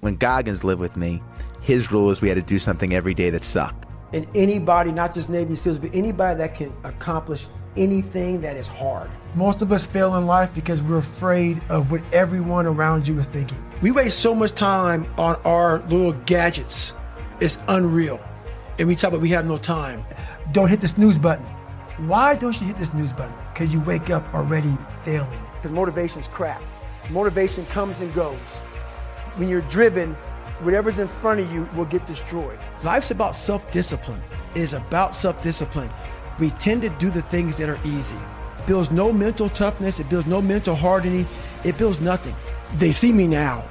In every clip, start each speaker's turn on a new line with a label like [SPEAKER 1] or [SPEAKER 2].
[SPEAKER 1] When Goggins lived with me, his rule is we had to do something every day that sucked.
[SPEAKER 2] And anybody, not just Navy SEALs, but anybody that can accomplish anything that is hard. Most of us fail in life because we're afraid of what everyone around you is thinking. We waste so much time on our little gadgets. It's unreal. And we talk about we have no time. Don't hit the snooze button. Why don't you hit the snooze button? Because you wake up already failing. Because motivation's crap. Motivation comes and goes. When you're driven, whatever's in front of you will get destroyed. Life's about self-discipline. It is about self-discipline. We tend to do the things that are easy. It builds no mental toughness. It builds no mental hardening. It builds nothing. They see me now.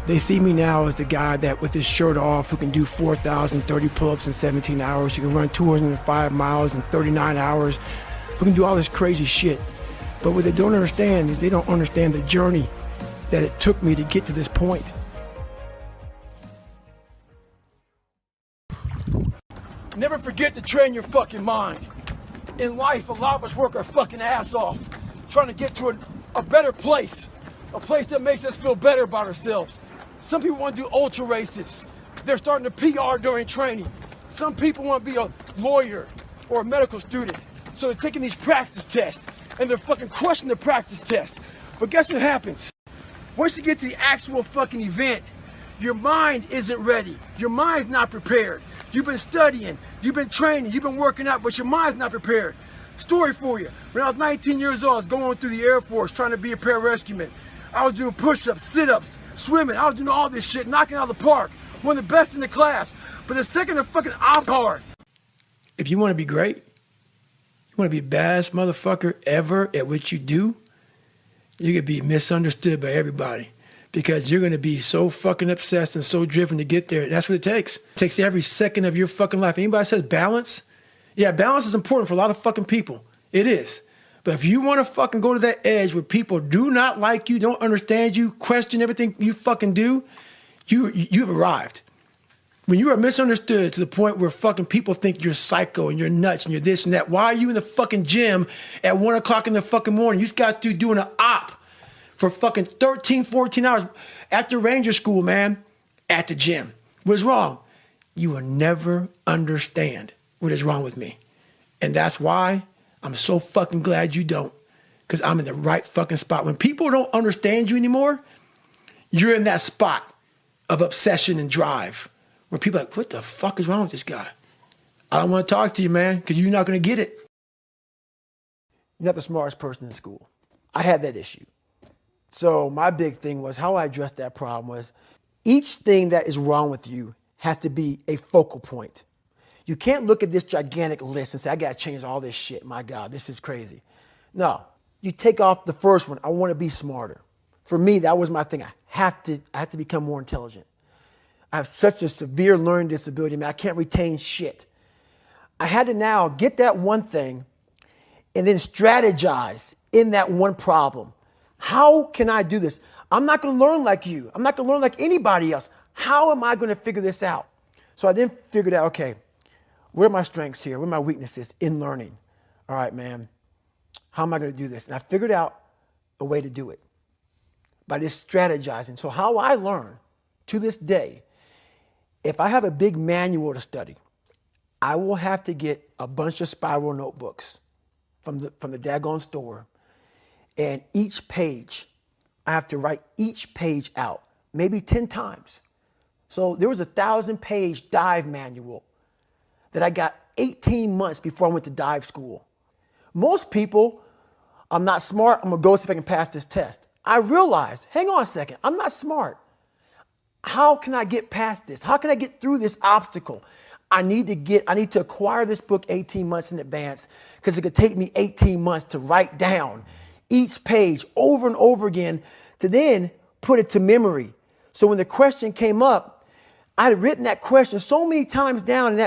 [SPEAKER 2] They see me now as the guy that with his shirt off who can do 4,030 pull-ups in 17 hours, who can run 205 miles in 39 hours, who can do all this crazy shit. But what they don't understand is they don't understand the journey that it took me to get to this point. Never forget to train your fucking mind. In life, a lot of us work our fucking ass off trying to get to a better place, a place that makes us feel better about ourselves. Some people want to do ultra races. They're starting to PR during training. Some people want to be a lawyer or a medical student. So they're taking these practice tests and they're fucking crushing the practice test. But guess what happens? Once you get to the actual fucking event, your mind isn't ready. Your mind's not prepared. You've been studying, you've been training, you've been working out, but your mind's not prepared. Story for you. When I was 19 years old, I was going through the Air Force trying to be a pararescueman. I was doing push-ups, sit-ups, swimming. I was doing all this shit, knocking out of the park. One of the best in the class. But the second the fucking op hard. If you want to be great, you want to be the baddest motherfucker ever at what you do, you're going to be misunderstood by everybody. Because you're going to be so fucking obsessed and so driven to get there. That's what it takes. It takes every second of your fucking life. Anybody says balance? Yeah, balance is important for a lot of fucking people. It is. But if you want to fucking go to that edge where people do not like you, don't understand you, question everything you fucking do, you've arrived. When you are misunderstood to the point where fucking people think you're psycho and you're nuts and you're this and that, why are you in the fucking gym at 1 o'clock in the fucking morning? You just got to doing an op for fucking 13, 14 hours after Ranger School, man, at the gym. What is wrong? You will never understand what is wrong with me. And that's why I'm so fucking glad you don't, because I'm in the right fucking spot. When people don't understand you anymore, you're in that spot of obsession and drive where people are like, what the fuck is wrong with this guy? I don't want to talk to you, man, because you're not going to get it. You're not the smartest person in school. I had that issue. So my big thing was how I addressed that problem was each thing that is wrong with you has to be a focal point. You can't look at this gigantic list and say, I got to change all this shit. My God, this is crazy. No, you take off the first one. I want to be smarter. For me, that was my thing. I have to become more intelligent. I have such a severe learning disability. Man, I can't retain shit. I had to now get that one thing and then strategize in that one problem. How can I do this? I'm not going to learn like you. I'm not going to learn like anybody else. How am I going to figure this out? So I then figured out, okay, where are my strengths here? Where are my weaknesses in learning? All right, man, how am I going to do this? And I figured out a way to do it by just strategizing. So how I learn to this day, if I have a big manual to study, I will have to get a bunch of spiral notebooks from the daggone store. And each page, I have to write each page out, maybe 10 times. So there was a 1,000-page dive manual that I got 18 months before I went to dive school. Most people, I'm not smart, I'm gonna go see if I can pass this test. I realized, hang on a second, I'm not smart. How can I get past this? How can I get through this obstacle? I need to acquire this book 18 months in advance because it could take me 18 months to write down each page over and over again to then put it to memory. So when the question came up, I had written that question so many times down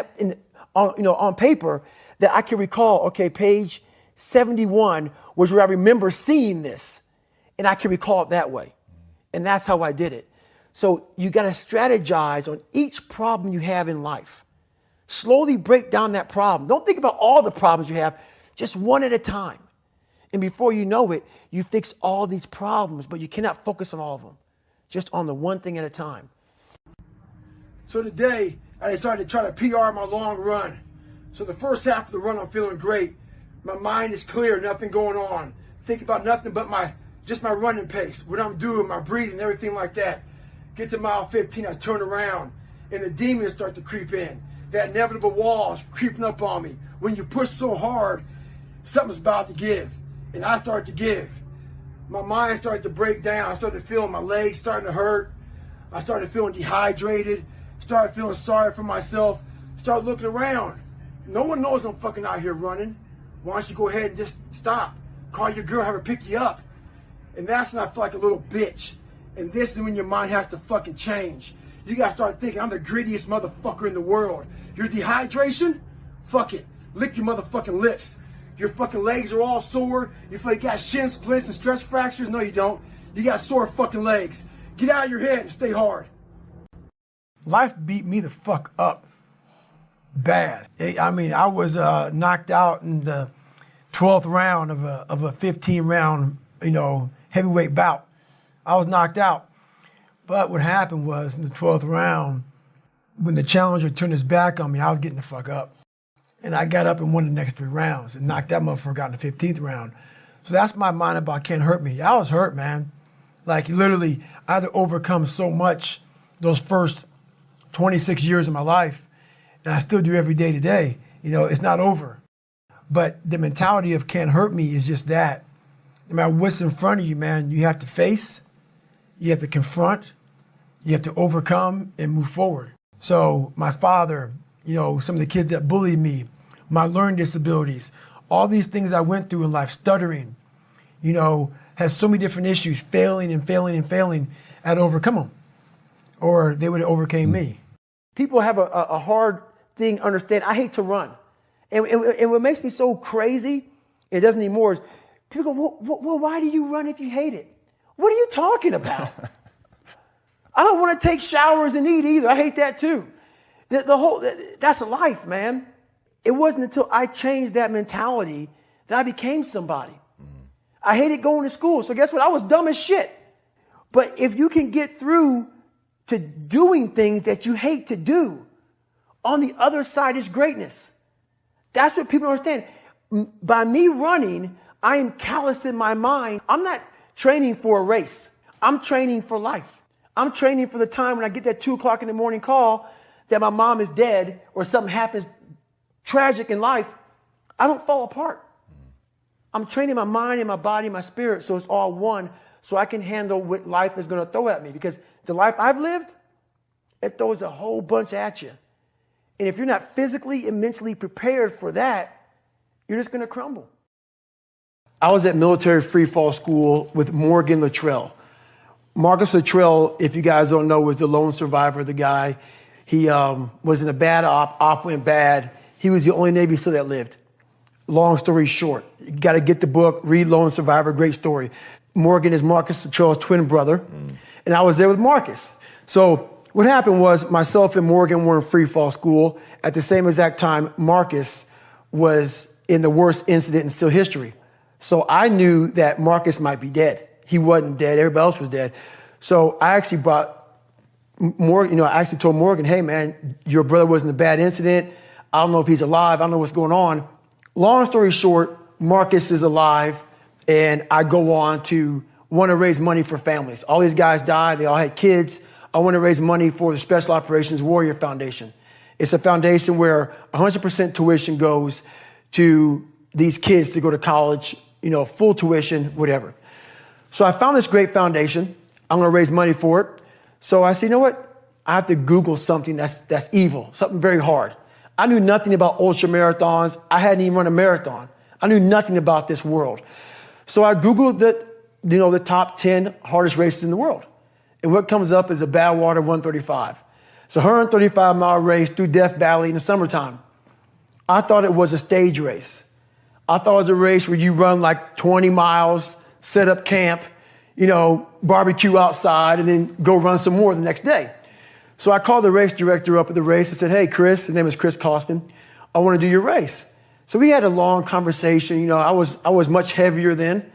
[SPEAKER 2] on paper that I can recall, okay, page 71 was where I remember seeing this, and I can recall it that way. And that's how I did it. So you got to strategize on each problem you have in life. Slowly break down that problem. Don't think about all the problems you have, just one at a time. And before you know it, you fix all these problems, but you cannot focus on all of them. Just on the one thing at a time. So today, I decided to try to PR my long run. So the first half of the run, I'm feeling great. My mind is clear, nothing going on. Think about nothing but my running pace, what I'm doing, my breathing, everything like that. Get to mile 15, I turn around, and the demons start to creep in. That inevitable wall is creeping up on me. When you push so hard, something's about to give. And I start to give. My mind started to break down. I started feeling my legs starting to hurt. I started feeling dehydrated. Started feeling sorry for myself. Started looking around. No one knows I'm fucking out here running. Why don't you go ahead and just stop? Call your girl, have her pick you up. And that's when I feel like a little bitch. And this is when your mind has to fucking change. You gotta start thinking, I'm the grittiest motherfucker in the world. Your dehydration? Fuck it. Lick your motherfucking lips. Your fucking legs are all sore. You feel like you got shin splints and stress fractures? No, you don't. You got sore fucking legs. Get out of your head and stay hard. Life beat me the fuck up. Bad. I mean, I was knocked out in the 12th round of a 15-round, heavyweight bout. I was knocked out. But what happened was in the 12th round, when the challenger turned his back on me, I was getting the fuck up. And I got up and won the next 3 rounds and knocked that motherfucker out in the 15th round. So that's my mind about can't hurt me. I was hurt, man. Like literally, I had to overcome so much those first 26 years of my life. And I still do every day today. It's not over. But the mentality of can't hurt me is just that. No matter what's in front of you, man, you have to face, you have to confront, you have to overcome and move forward. So my father, some of the kids that bullied me, my learning disabilities, all these things I went through in life, stuttering, has so many different issues, failing and failing and failing, I had to overcome them. Or they would have overcame me. People have a hard thing to understand. I hate to run. And what makes me so crazy, it doesn't anymore, is people go, well, why do you run if you hate it? What are you talking about? I don't want to take showers and eat either. I hate that too. That's life, man. It wasn't until I changed that mentality that I became somebody. I hated going to school. So guess what? I was dumb as shit. But if you can get through to doing things that you hate to do, on the other side is greatness. That's what people don't understand. By me running, I am callous in my mind. I'm not training for a race. I'm training for life. I'm training for the time when I get that 2 o'clock in the morning call that my mom is dead or something happens tragic in life. I don't fall apart. I'm training my mind and my body and my spirit so it's all one, so I can handle what life is going to throw at me. Because the life I've lived, it throws a whole bunch at you. And if you're not physically and mentally prepared for that, you're just going to crumble. I was at military free fall school with Morgan Luttrell. Marcus Luttrell, if you guys don't know, was the lone survivor, the guy. He was in a bad op went bad. He was the only Navy SEAL that lived. Long story short, you got to get the book, read Lone Survivor, great story. Morgan is Marcus Luttrell's twin brother, and I was there with Marcus. So what happened was myself and Morgan were in free fall school. At the same exact time, Marcus was in the worst incident in SEAL history. So I knew that Marcus might be dead. He wasn't dead. Everybody else was dead. So I actually brought Morgan, I actually told Morgan, hey man, your brother was in a bad incident. I don't know if he's alive. I don't know what's going on. Long story short, Marcus is alive, and I go on to want to raise money for families. All these guys died. They all had kids. I want to raise money for the Special Operations Warrior Foundation. It's a foundation where 100% tuition goes to these kids to go to college, full tuition, whatever. So I found this great foundation. I'm going to raise money for it. So I said, you know what? I have to Google something that's evil, something very hard. I knew nothing about ultra marathons. I hadn't even run a marathon. I knew nothing about this world. So I Googled the top 10 hardest races in the world. And what comes up is a Badwater 135. It's a 135-mile race through Death Valley in the summertime. I thought it was a stage race. I thought it was a race where you run like 20 miles, set up camp, barbecue outside, and then go run some more the next day. So I called the race director up at the race and said, hey, Chris, his name is Chris Kosman, I want to do your race. So we had a long conversation. I was much heavier then,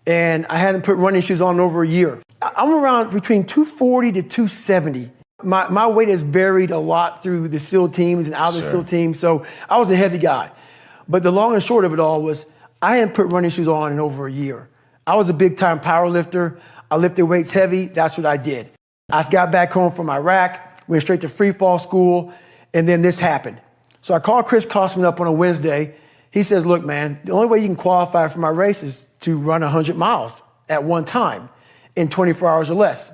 [SPEAKER 2] and I hadn't put running shoes on in over a year. I'm around between 240 to 270.
[SPEAKER 3] My weight has varied a lot through the SEAL teams and out of the SEAL teams, so I was a heavy guy. But the long and short of it all was I hadn't put running shoes on in over a year. I was a big-time power lifter. I lifted weights heavy. That's what I did. I got back home from Iraq, went straight to free fall school, and then this happened. So I called Chris Kostman up on a Wednesday. He says, look, man, the only way you can qualify for my race is to run 100 miles at one time in 24 hours or less.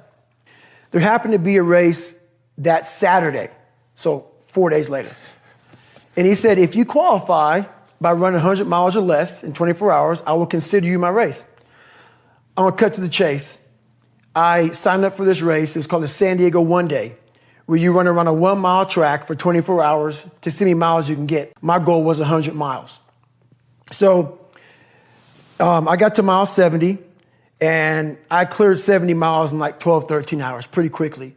[SPEAKER 3] There happened to be a race that Saturday, so 4 days later. And he said, if you qualify by running 100 miles or less in 24 hours, I will consider you my race. I'm gonna cut to the chase. I signed up for this race. It's called the San Diego One Day, where you run around a 1 mile track for 24 hours to see how many miles you can get. My goal was 100 miles. So I got to mile 70 and I cleared 70 miles in like 12, 13 hours pretty quickly,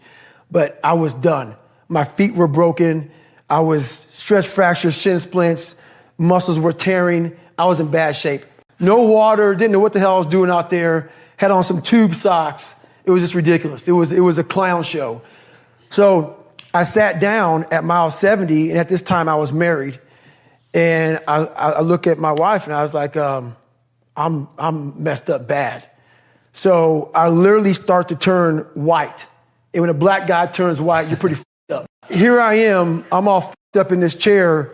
[SPEAKER 3] but I was done. My feet were broken. I was stress fractures, shin splints, muscles were tearing. I was in bad shape. No water, didn't know what the hell I was doing out there. Had on some tube socks. It was just ridiculous. It was a clown show. So I sat down at mile 70, and at this time I was married. And I look at my wife and I was like, I'm messed up bad. So I literally start to turn white. And when a black guy turns white, you're pretty f***ed up. Here I am, I'm all f***ed up in this chair.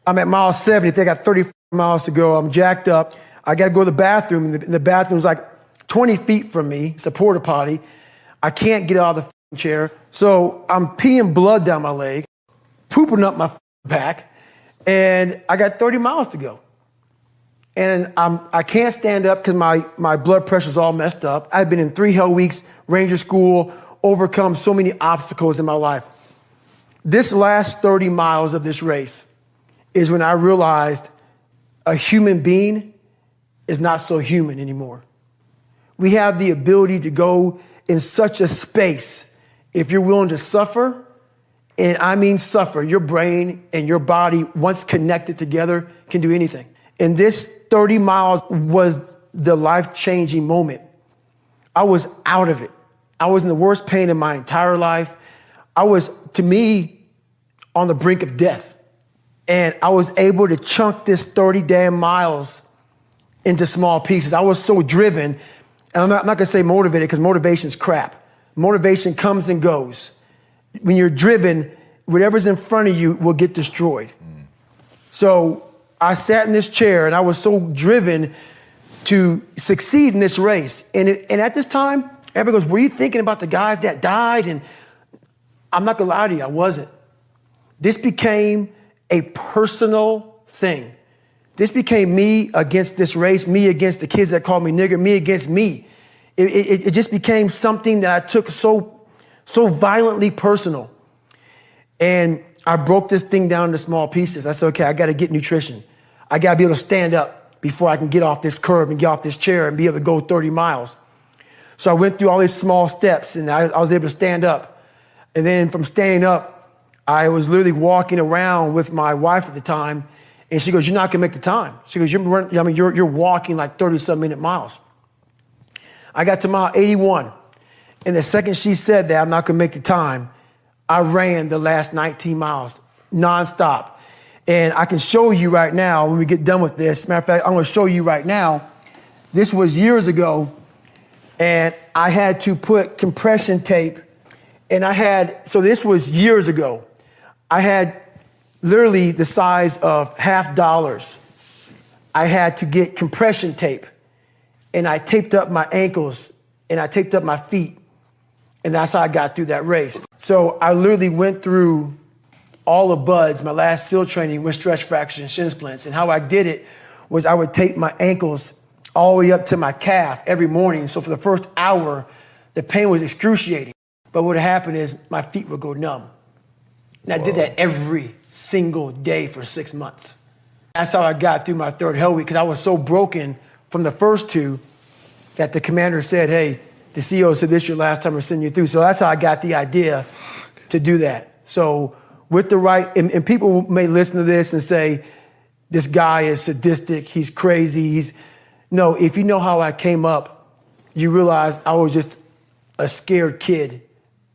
[SPEAKER 3] I'm at mile 70, I think I got 30 miles to go. I'm jacked up. I gotta go to the bathroom, and the bathroom's like 20 feet from me. It's a porta potty. I can't get out of the chair. So I'm peeing blood down my leg, pooping up my back, and I got 30 miles to go. And I can't stand up because my blood pressure's all messed up. I've been in 3 hell weeks, Ranger school, overcome so many obstacles in my life. This last 30 miles of this race is when I realized a human being is not so human anymore. We have the ability to go in such a space if you're willing to suffer, and I mean suffer. Your brain and your body, once connected together, can do anything. And this 30 miles was the life-changing moment. I was out of it. I was in the worst pain in my entire life. I was, to me, on the brink of death. And I was able to chunk this 30 damn miles into small pieces. I was so driven, and I'm not gonna say motivated because motivation's crap. Motivation comes and goes. When you're driven, whatever's in front of you will get destroyed. So I sat in this chair and I was so driven to succeed in this race. And at this time, everybody goes, were you thinking about the guys that died? And I'm not gonna lie to you, I wasn't. This became a personal thing. This became me against this race, me against the kids that called me nigger, me against me. It just became something that I took so violently personal. And I broke this thing down into small pieces. I said, okay, I gotta get nutrition. I gotta be able to stand up before I can get off this curb and get off this chair and be able to go 30 miles. So I went through all these small steps and I was able to stand up. And then from standing up, I was literally walking around with my wife at the time, and she goes, you're not gonna make the time. She goes, you're walking like 30-some minute miles. I got to mile 81, and the second she said that I'm not gonna make the time, I ran the last 19 miles nonstop. And I can show you right now when we get done with this. Matter of fact, I'm gonna show you right now. This was years ago, and I had to put compression tape, and so this was years ago. I had literally the size of $50. I had to get compression tape, and I taped up my ankles and I taped up my feet, and that's how I got through that race. So I literally went through all the buds, my last SEAL training with stress fractures and shin splints, and how I did it was I would tape my ankles all the way up to my calf every morning. So for the first hour, the pain was excruciating. But what would happen is my feet would go numb. And I did that every single day for 6 months. That's how I got through my third hell week, because I was so broken from the first two that the commander said, hey, the CEO said this is your last time we're sending you through. So that's how I got the idea to do that. So with the right, and people may listen to this and say, this guy is sadistic, he's crazy, no, if you know how I came up, you realize I was just a scared kid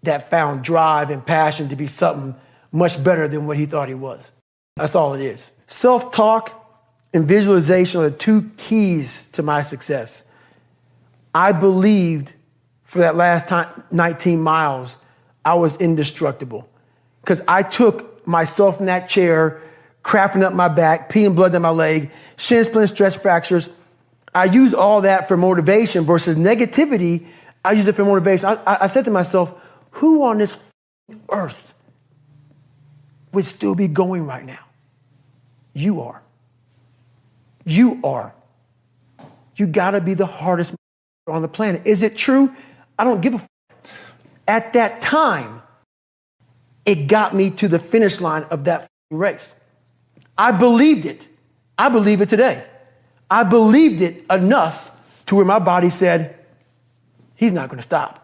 [SPEAKER 3] that found drive and passion to be something much better than what he thought he was. That's all it is. Self-talk and visualization are the two keys to my success. I believed for that last 19 miles, I was indestructible because I took myself in that chair, crapping up my back, peeing blood down my leg, shin splints, stress fractures. I use all that for motivation versus negativity. I use it for motivation. I said to myself, who on this earth would still be going right now? You are. You are. You gotta be the hardest on the planet. Is it true? I don't give a f. At that time, it got me to the finish line of that race. I believed it. I believe it today. I believed it enough to where my body said, he's not gonna stop.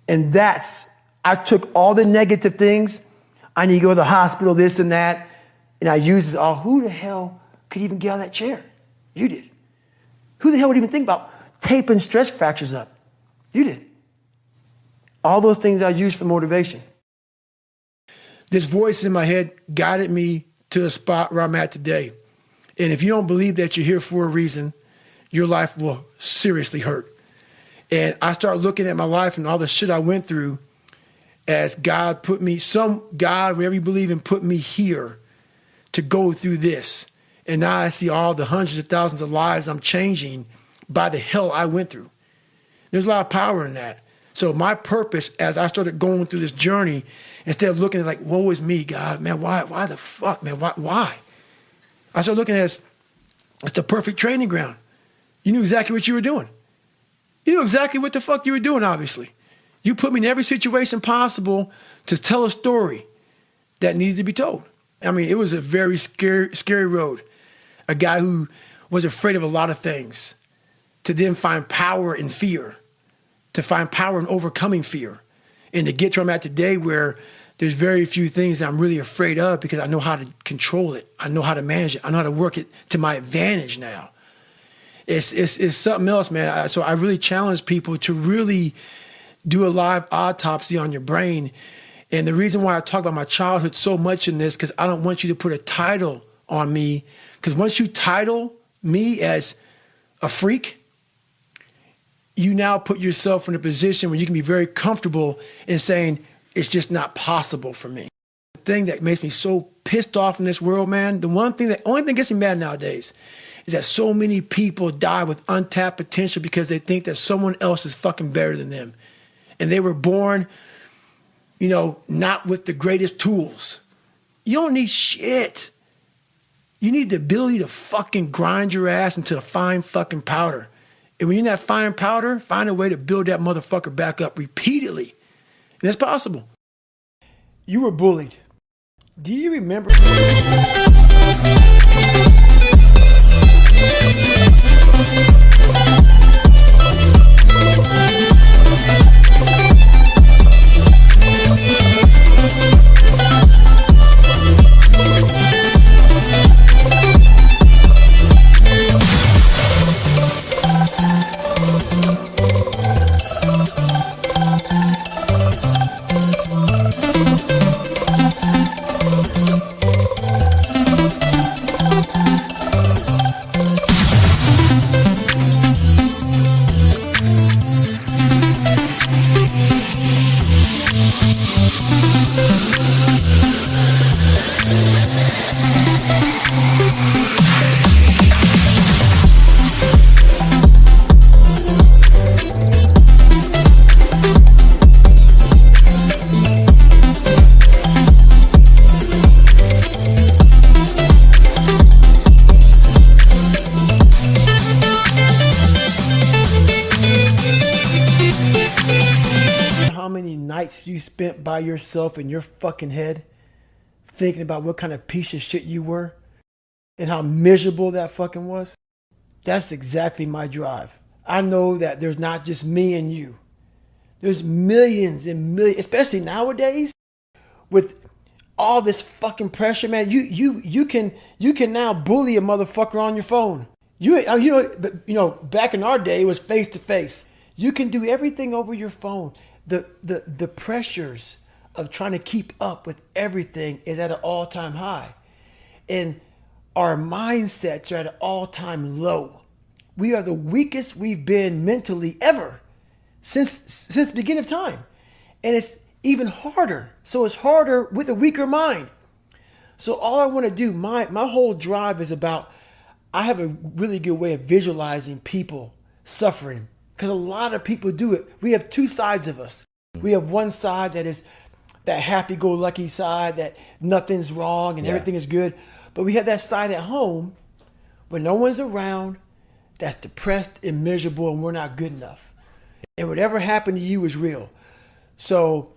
[SPEAKER 3] And I took all the negative things. I need to go to the hospital, this and that. And I used it, who the hell could even get out of that chair? You did. Who the hell would even think about taping stress fractures up? You did. All those things I used for motivation. This voice in my head guided me to the spot where I'm at today. And if you don't believe that you're here for a reason, your life will seriously hurt. And I start looking at my life and all the shit I went through as God put me, whatever you believe in, put me here to go through this. And now I see all the hundreds of thousands of lives I'm changing by the hell I went through. There's a lot of power in that. So my purpose as I started going through this journey, instead of looking at like, woe is me, God, man, why the fuck, man, why? I started looking at it as, it's the perfect training ground. You knew exactly what you were doing. You knew exactly what the fuck you were doing, obviously. You put me in every situation possible to tell a story that needed to be told. I mean, it was a very scary road. A guy who was afraid of a lot of things, to then find power in fear, to find power in overcoming fear, and to get to where I'm at today where there's very few things that I'm really afraid of because I know how to control it. I know how to manage it. I know how to work it to my advantage now. It's something else, man. So I really challenge people to really do a live autopsy on your brain. And the reason why I talk about my childhood so much in this, because I don't want you to put a title on me. Because once you title me as a freak, you now put yourself in a position where you can be very comfortable in saying, it's just not possible for me. The thing that makes me so pissed off in this world, man, the only thing that gets me mad nowadays is that so many people die with untapped potential because they think that someone else is fucking better than them. And they were born, not with the greatest tools. You don't need shit. You need the ability to fucking grind your ass into a fine fucking powder. And when you're in that fine powder, find a way to build that motherfucker back up repeatedly. And it's possible. You were bullied. Do you remember? How many nights you spent by yourself in your fucking head thinking about what kind of piece of shit you were and how miserable that fucking was? That's exactly my drive. I know that there's not just me and you. There's millions and millions, especially nowadays with all this fucking pressure, man. You can now bully a motherfucker on your phone. Back in our day, it was face to face. You can do everything over your phone. the pressures of trying to keep up with everything is at an all-time high. And our mindsets are at an all-time low. We are the weakest we've been mentally ever since the beginning of time. And it's even harder. So it's harder with a weaker mind. So all I want to do, my whole drive is about, I have a really good way of visualizing people suffering, because a lot of people do it. We have two sides of us. We have one side that is that happy-go-lucky side, that nothing's wrong and everything is good. But we have that side at home when no one's around, that's depressed and miserable, and we're not good enough. And whatever happened to you is real. So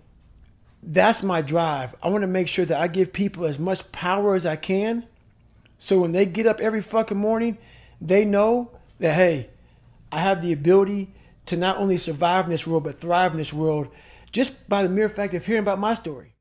[SPEAKER 3] that's my drive. I want to make sure that I give people as much power as I can, so when they get up every fucking morning, they know that, hey, I have the ability to not only survive in this world, but thrive in this world, just by the mere fact of hearing about my story.